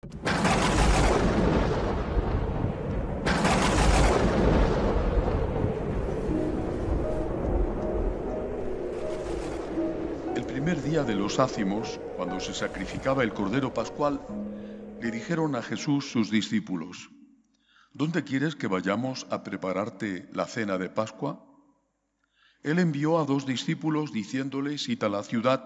El primer día de los ácimos, cuando se sacrificaba el Cordero Pascual, le dijeron a Jesús sus discípulos: ¿Dónde quieres que vayamos a prepararte la cena de Pascua? Él envió a 2 discípulos diciéndoles: id a la ciudad,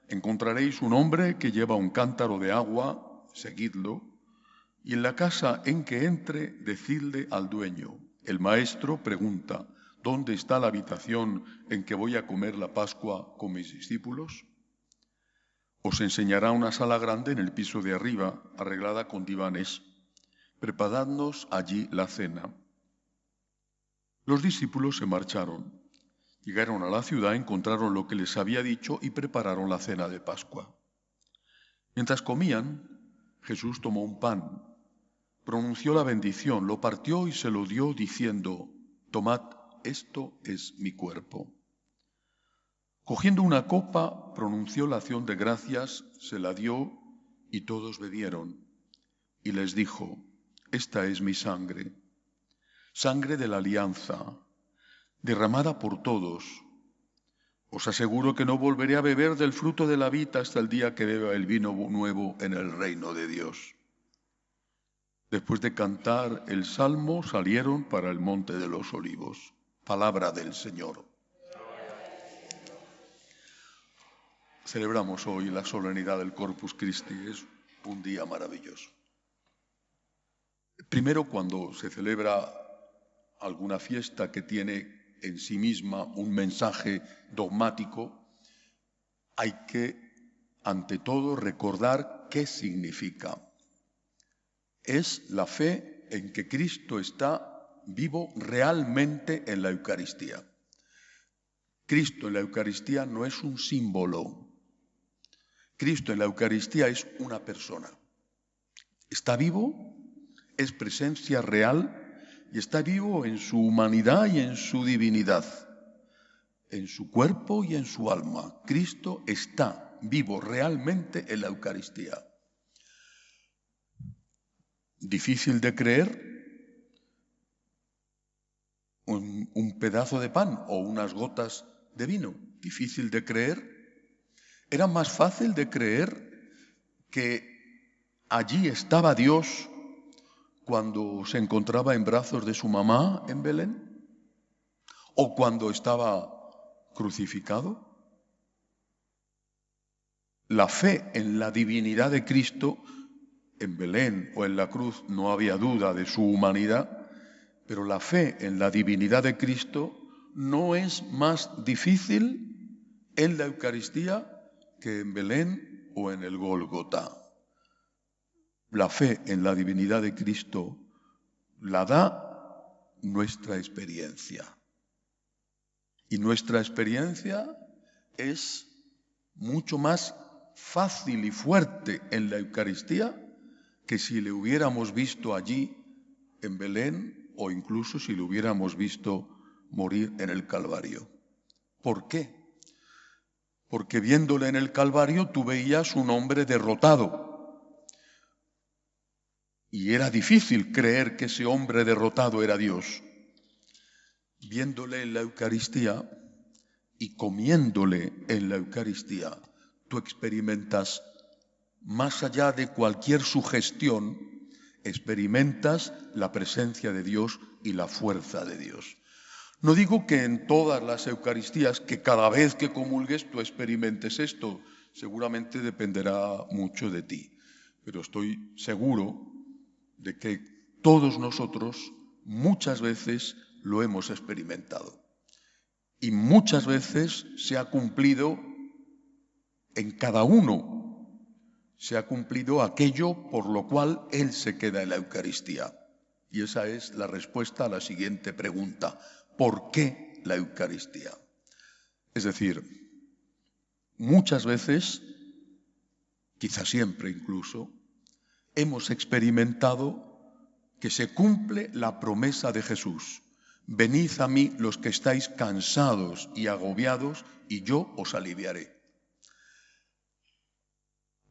encontraréis un hombre que lleva un cántaro de agua, seguidlo, y en la casa en que entre, decidle al dueño: el maestro pregunta, ¿dónde está la habitación en que voy a comer la Pascua con mis discípulos? Os enseñará una sala grande en el piso de arriba, arreglada con divanes. Preparadnos allí la cena. Los discípulos se marcharon. Llegaron a la ciudad, encontraron lo que les había dicho y prepararon la cena de Pascua. Mientras comían, Jesús tomó un pan, pronunció la bendición, lo partió y se lo dio diciendo: tomad, esto es mi cuerpo. Cogiendo una copa, pronunció la acción de gracias, se la dio y todos bebieron. Y les dijo: esta es mi sangre, sangre de la alianza, derramada por todos. Os aseguro que no volveré a beber del fruto de la vid hasta el día que beba el vino nuevo en el reino de Dios. Después de cantar el salmo, salieron para el monte de los olivos. Palabra del Señor. Celebramos hoy la solemnidad del Corpus Christi. Es un día maravilloso. Primero, cuando se celebra alguna fiesta que tiene en sí misma un mensaje dogmático, hay que, ante todo, recordar qué significa. Es la fe en que Cristo está vivo realmente en la Eucaristía. Cristo en la Eucaristía no es un símbolo. Cristo en la Eucaristía es una persona. Está vivo, es presencia real y está vivo en su humanidad y en su divinidad, en su cuerpo y en su alma. Cristo está vivo realmente en la Eucaristía. Difícil de creer, un pedazo de pan o unas gotas de vino. Difícil de creer. Era más fácil de creer que allí estaba Dios cuando se encontraba en brazos de su mamá en Belén, o cuando estaba crucificado. La fe en la divinidad de Cristo, en Belén o en la cruz no había duda de su humanidad, pero la fe en la divinidad de Cristo no es más difícil en la Eucaristía que en Belén o en el Gólgota. La fe en la divinidad de Cristo la da nuestra experiencia. Y nuestra experiencia es mucho más fácil y fuerte en la Eucaristía que si le hubiéramos visto allí en Belén o incluso si le hubiéramos visto morir en el Calvario. ¿Por qué? Porque viéndole en el Calvario tú veías un hombre derrotado. Y era difícil creer que ese hombre derrotado era Dios. Viéndole en la Eucaristía y comiéndole en la Eucaristía, tú experimentas, más allá de cualquier sugestión, experimentas la presencia de Dios y la fuerza de Dios. No digo que en todas las Eucaristías, que cada vez que comulgues tú experimentes esto, seguramente dependerá mucho de ti, pero estoy seguro de que todos nosotros muchas veces lo hemos experimentado y muchas veces se ha cumplido en cada uno, se ha cumplido aquello por lo cual Él se queda en la Eucaristía. Y esa es la respuesta a la siguiente pregunta: ¿por qué la Eucaristía? Es decir, muchas veces, quizá siempre incluso, hemos experimentado que se cumple la promesa de Jesús: venid a mí los que estáis cansados y agobiados, y yo os aliviaré.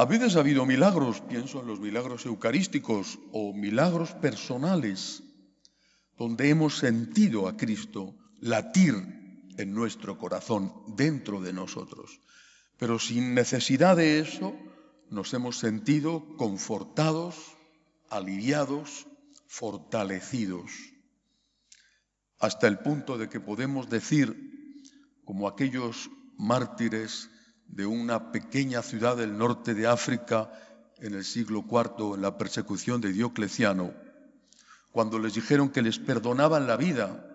A veces ha habido milagros, pienso en los milagros eucarísticos o milagros personales, donde hemos sentido a Cristo latir en nuestro corazón, dentro de nosotros. Pero sin necesidad de eso, nos hemos sentido confortados, aliviados, fortalecidos, hasta el punto de que podemos decir, como aquellos mártires de una pequeña ciudad del norte de África en el siglo IV, en la persecución de Diocleciano, cuando les dijeron que les perdonaban la vida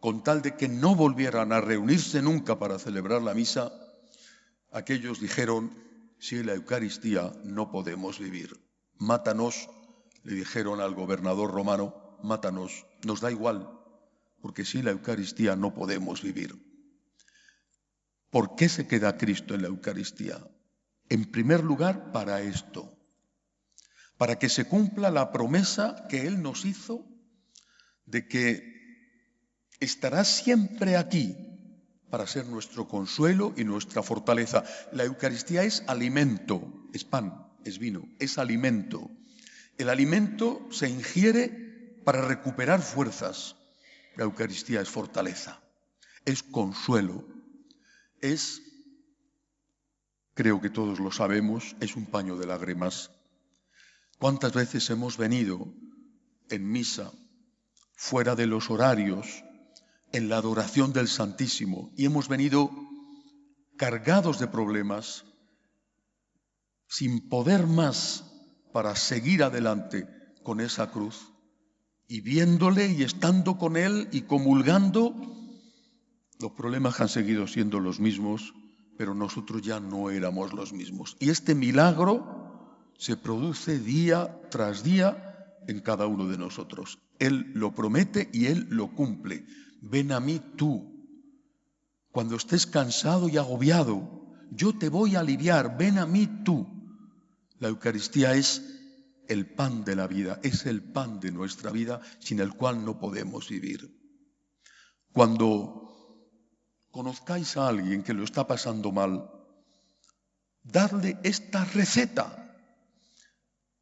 con tal de que no volvieran a reunirse nunca para celebrar la misa, aquellos dijeron: sin la Eucaristía no podemos vivir. Mátanos, le dijeron al gobernador romano, mátanos, nos da igual, porque sin la Eucaristía no podemos vivir. ¿Por qué se queda Cristo en la Eucaristía? En primer lugar, para esto, para que se cumpla la promesa que Él nos hizo de que estará siempre aquí para ser nuestro consuelo y nuestra fortaleza. La Eucaristía es alimento, es pan, es vino, es alimento. El alimento se ingiere para recuperar fuerzas. La Eucaristía es fortaleza, es consuelo, es, creo que todos lo sabemos, es un paño de lágrimas. ¿Cuántas veces hemos venido en misa, fuera de los horarios, en la adoración del Santísimo, y hemos venido cargados de problemas, sin poder más para seguir adelante con esa cruz, y viéndole y estando con Él y comulgando, los problemas han seguido siendo los mismos, pero nosotros ya no éramos los mismos. Y este milagro se produce día tras día en cada uno de nosotros. Él lo promete y Él lo cumple. Ven a mí tú. Cuando estés cansado y agobiado, yo te voy a aliviar. Ven a mí tú. La Eucaristía es el pan de la vida, es el pan de nuestra vida, sin el cual no podemos vivir. Cuando conozcáis a alguien que lo está pasando mal, dadle esta receta.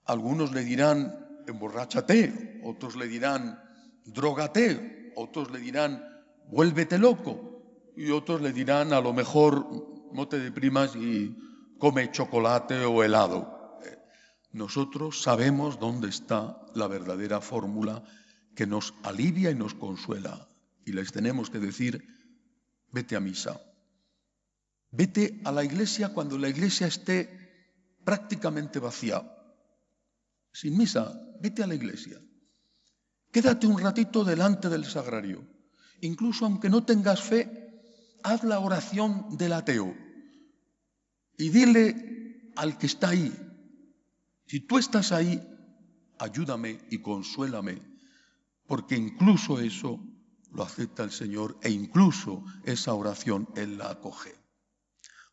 Algunos le dirán: emborráchate, otros le dirán: drógate, otros le dirán: vuélvete loco, y otros le dirán: a lo mejor no te deprimas y come chocolate o helado. Nosotros sabemos dónde está la verdadera fórmula que nos alivia y nos consuela, y les tenemos que decir: vete a misa. Vete a la iglesia cuando la iglesia esté prácticamente vacía. Sin misa, vete a la iglesia. Quédate un ratito delante del sagrario. Incluso aunque no tengas fe, haz la oración del ateo y dile al que está ahí: si tú estás ahí, ayúdame y consuélame, porque incluso eso lo acepta el Señor e incluso esa oración Él la acoge.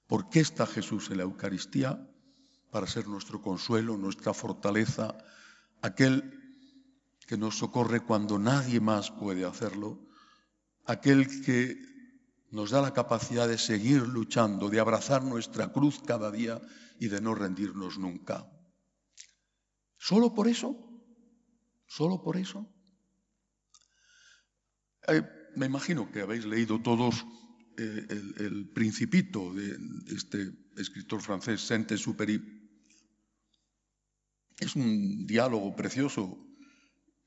¿Por qué está Jesús en la Eucaristía? Para ser nuestro consuelo, nuestra fortaleza, aquel que nos socorre cuando nadie más puede hacerlo, aquel que nos da la capacidad de seguir luchando, de abrazar nuestra cruz cada día y de no rendirnos nunca. ¿Solo por eso? ¿Solo por eso? Me imagino que habéis leído todos el Principito de este escritor francés, Saint-Exupéry. Es un diálogo precioso,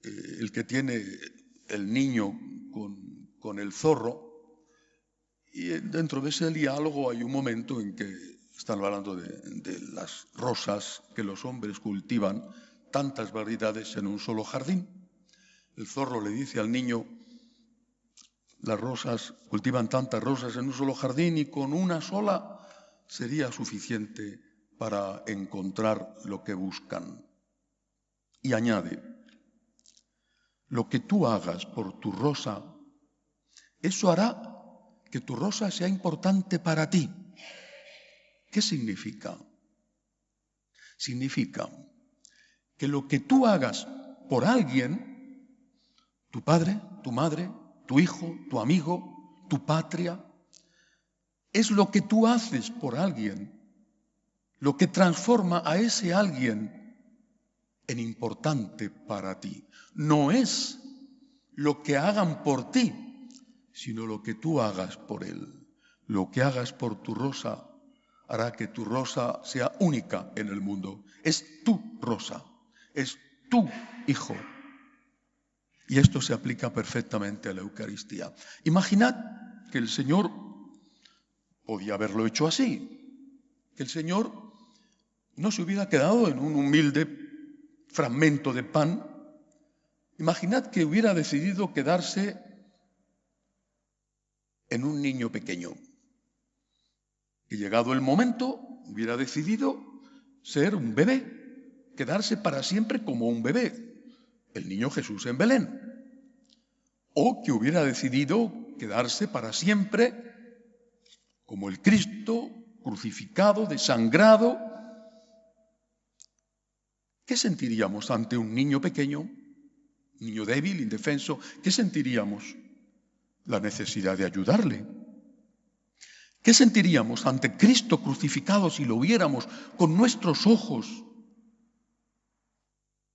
el que tiene el niño con el zorro, y dentro de ese diálogo hay un momento en que están hablando de las rosas que los hombres cultivan, tantas variedades en un solo jardín. El zorro le dice al niño: las rosas, cultivan tantas rosas en un solo jardín y con una sola sería suficiente para encontrar lo que buscan. Y añade: lo que tú hagas por tu rosa, eso hará que tu rosa sea importante para ti. ¿Qué significa? Significa que lo que tú hagas por alguien, tu padre, tu madre, tu hijo, tu amigo, tu patria, es lo que tú haces por alguien, lo que transforma a ese alguien en importante para ti. No es lo que hagan por ti, sino lo que tú hagas por él. Lo que hagas por tu Rosa hará que tu Rosa sea única en el mundo. Es tu Rosa, es tu hijo. Y esto se aplica perfectamente a la Eucaristía. Imaginad que el Señor podía haberlo hecho así, que el Señor no se hubiera quedado en un humilde fragmento de pan. Imaginad que hubiera decidido quedarse en un niño pequeño, que llegado el momento hubiera decidido ser un bebé, quedarse para siempre como un bebé, el niño Jesús en Belén, o que hubiera decidido quedarse para siempre como el Cristo crucificado, desangrado. ¿Qué sentiríamos ante un niño pequeño, un niño débil, indefenso? ¿Qué sentiríamos? La necesidad de ayudarle. ¿Qué sentiríamos ante Cristo crucificado si lo viéramos con nuestros ojos?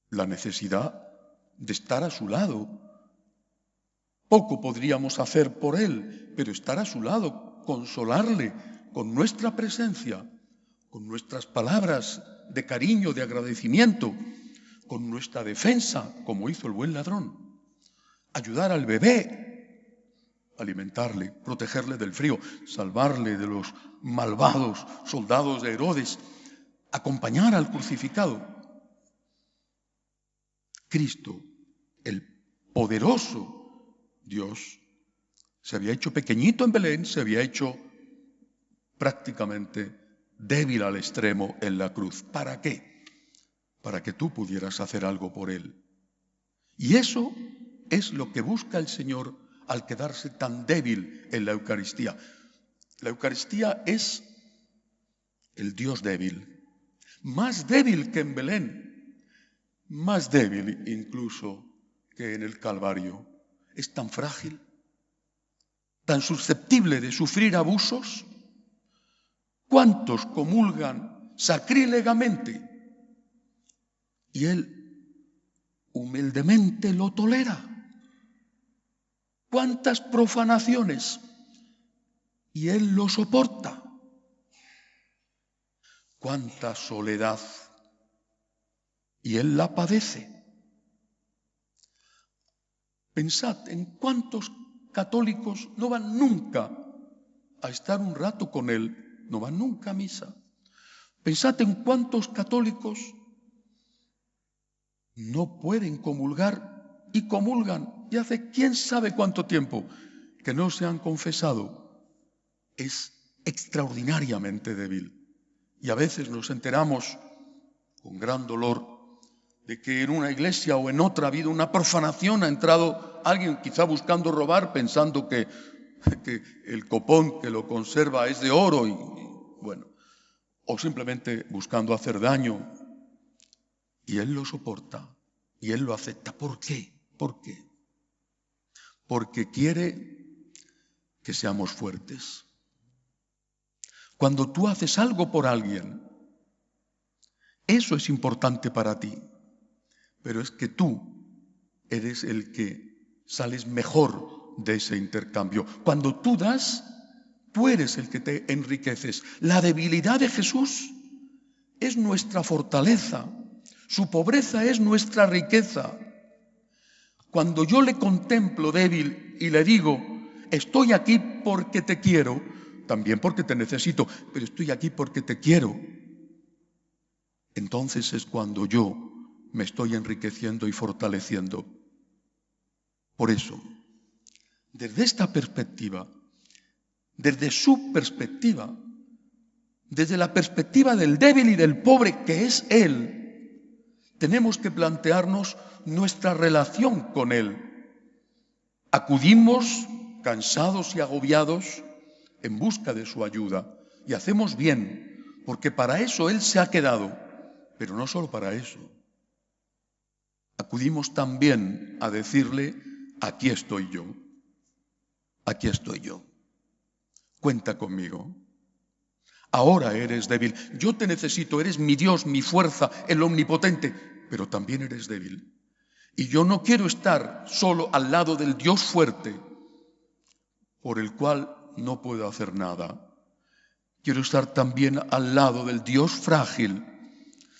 La necesidad de estar a su lado. Poco podríamos hacer por él, pero estar a su lado, consolarle con nuestra presencia, con nuestras palabras de cariño, de agradecimiento, con nuestra defensa, como hizo el buen ladrón. Ayudar al bebé, alimentarle, protegerle del frío, salvarle de los malvados soldados de Herodes, acompañar al crucificado. Cristo, el poderoso Dios, se había hecho pequeñito en Belén, se había hecho prácticamente débil al extremo en la cruz. ¿Para qué? Para que tú pudieras hacer algo por él. Y eso es lo que busca el Señor al quedarse tan débil en la Eucaristía. La Eucaristía es el Dios débil, más débil que en Belén, más débil incluso que en el Calvario. Es tan frágil, tan susceptible de sufrir abusos. ¿Cuántos comulgan sacrílegamente? Y él humildemente lo tolera. ¿Cuántas profanaciones? Y él lo soporta. ¿Cuánta soledad? Y él la padece. Pensad en cuántos católicos no van nunca a estar un rato con él, no van nunca a misa. Pensad en cuántos católicos no pueden comulgar y comulgan, y hace quién sabe cuánto tiempo que no se han confesado. Es extraordinariamente débil. Y a veces nos enteramos con gran dolor de que en una iglesia o en otra ha habido una profanación, ha entrado alguien quizá buscando robar, pensando que el copón que lo conserva es de oro, y bueno, o simplemente buscando hacer daño. Y él lo soporta, y él lo acepta. ¿Por qué? ¿Por qué? Porque quiere que seamos fuertes. Cuando tú haces algo por alguien, eso es importante para ti. Pero es que tú eres el que sales mejor de ese intercambio. Cuando tú das, tú eres el que te enriqueces. La debilidad de Jesús es nuestra fortaleza. Su pobreza es nuestra riqueza. Cuando yo le contemplo débil y le digo, estoy aquí porque te quiero, también porque te necesito, pero estoy aquí porque te quiero, entonces es cuando yo me estoy enriqueciendo y fortaleciendo. Por eso, desde esta perspectiva, desde su perspectiva, desde la perspectiva del débil y del pobre que es Él, tenemos que plantearnos nuestra relación con Él. Acudimos cansados y agobiados en busca de su ayuda y hacemos bien, porque para eso Él se ha quedado, pero no solo para eso. Acudimos también a decirle, aquí estoy yo, cuenta conmigo. Ahora eres débil. Yo te necesito, eres mi Dios, mi fuerza, el omnipotente, pero también eres débil. Y yo no quiero estar solo al lado del Dios fuerte, por el cual no puedo hacer nada. Quiero estar también al lado del Dios frágil,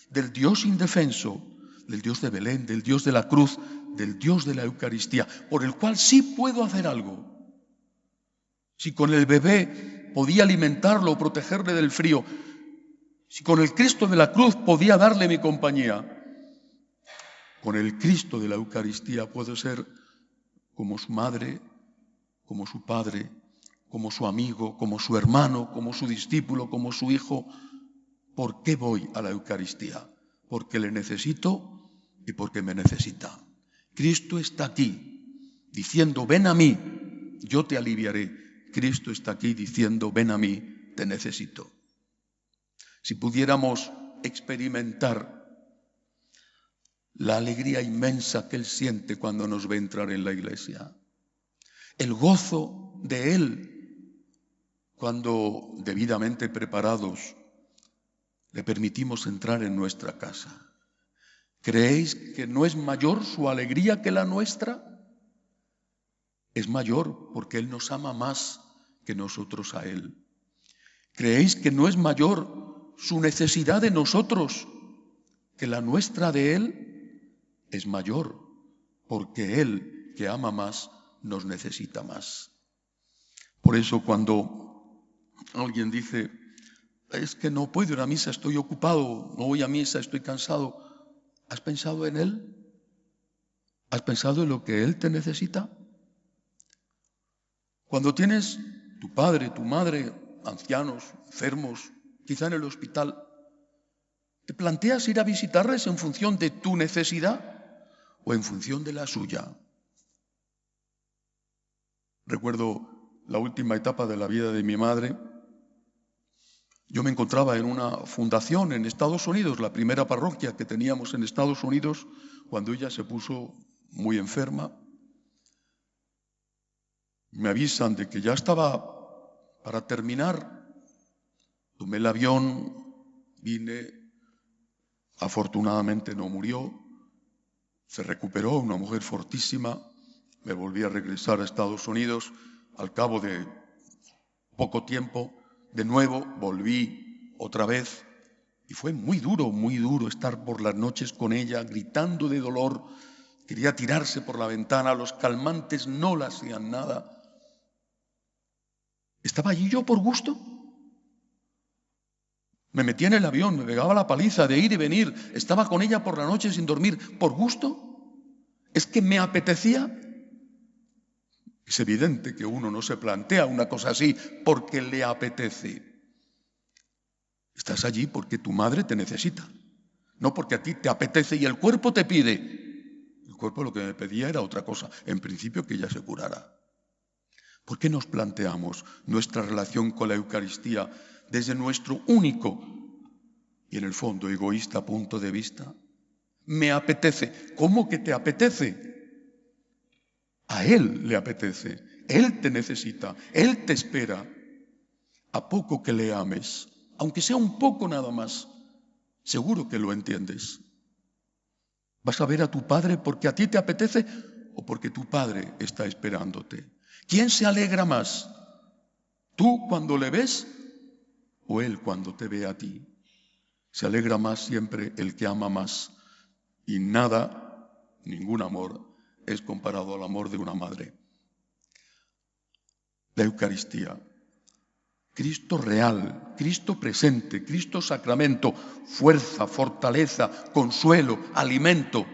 del Dios indefenso, del Dios de Belén, del Dios de la cruz, del Dios de la Eucaristía, por el cual sí puedo hacer algo. Si con el bebé podía alimentarlo o protegerle del frío, si con el Cristo de la cruz podía darle mi compañía, con el Cristo de la Eucaristía puedo ser como su madre, como su padre, como su amigo, como su hermano, como su discípulo, como su hijo. ¿Por qué voy a la Eucaristía? Porque le necesito y porque me necesita. Cristo está aquí diciendo, ven a mí, yo te aliviaré. Cristo está aquí diciendo, ven a mí, te necesito. Si pudiéramos experimentar la alegría inmensa que Él siente cuando nos ve entrar en la iglesia, el gozo de Él cuando debidamente preparados le permitimos entrar en nuestra casa. ¿Creéis que no es mayor su alegría que la nuestra? Es mayor porque Él nos ama más que nosotros a Él. ¿Creéis que no es mayor su necesidad de nosotros que la nuestra de Él? Es mayor porque Él, que ama más, nos necesita más. Por eso cuando alguien dice, es que no puedo ir a misa, estoy ocupado, no voy a misa, estoy cansado, ¿has pensado en Él? ¿Has pensado en lo que Él te necesita? Cuando tienes tu padre, tu madre, ancianos, enfermos, quizá en el hospital, ¿te planteas ir a visitarles en función de tu necesidad o en función de la suya? Recuerdo la última etapa de la vida de mi madre. Yo me encontraba en una fundación en Estados Unidos, la primera parroquia que teníamos en Estados Unidos, cuando ella se puso muy enferma. Me avisan de que ya estaba para terminar. Tomé el avión, vine, afortunadamente no murió, se recuperó, una mujer fortísima. Me volví a regresar a Estados Unidos. Al cabo de poco tiempo, de nuevo volví otra vez y fue muy duro estar por las noches con ella, gritando de dolor. Quería tirarse por la ventana, los calmantes no le hacían nada. ¿Estaba allí yo por gusto? Me metí en el avión, me pegaba la paliza de ir y venir, estaba con ella por la noche sin dormir, ¿por gusto? ¿Es que me apetecía? Es evidente que uno no se plantea una cosa así porque le apetece. Estás allí porque tu madre te necesita, no porque a ti te apetece y el cuerpo te pide. El cuerpo lo que me pedía era otra cosa, en principio que ella se curara. ¿Por qué nos planteamos nuestra relación con la Eucaristía desde nuestro único y en el fondo egoísta punto de vista? Me apetece. ¿Cómo que te apetece? A Él le apetece, Él te necesita, Él te espera. A poco que le ames, aunque sea un poco nada más, seguro que lo entiendes. ¿Vas a ver a tu padre porque a ti te apetece o porque tu padre está esperándote? ¿Quién se alegra más? ¿Tú cuando le ves o él cuando te ve a ti? Se alegra más siempre el que ama más. Y nada, ningún amor, es comparado al amor de una madre. La Eucaristía. Cristo real, Cristo presente, Cristo sacramento, fuerza, fortaleza, consuelo, alimento,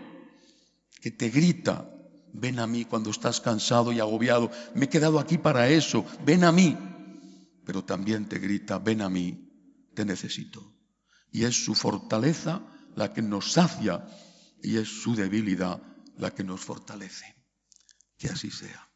que te grita, ven a mí cuando estás cansado y agobiado, me he quedado aquí para eso, ven a mí, pero también te grita, ven a mí, te necesito. Y es su fortaleza la que nos sacia y es su debilidad la que nos fortalece. Que así sea.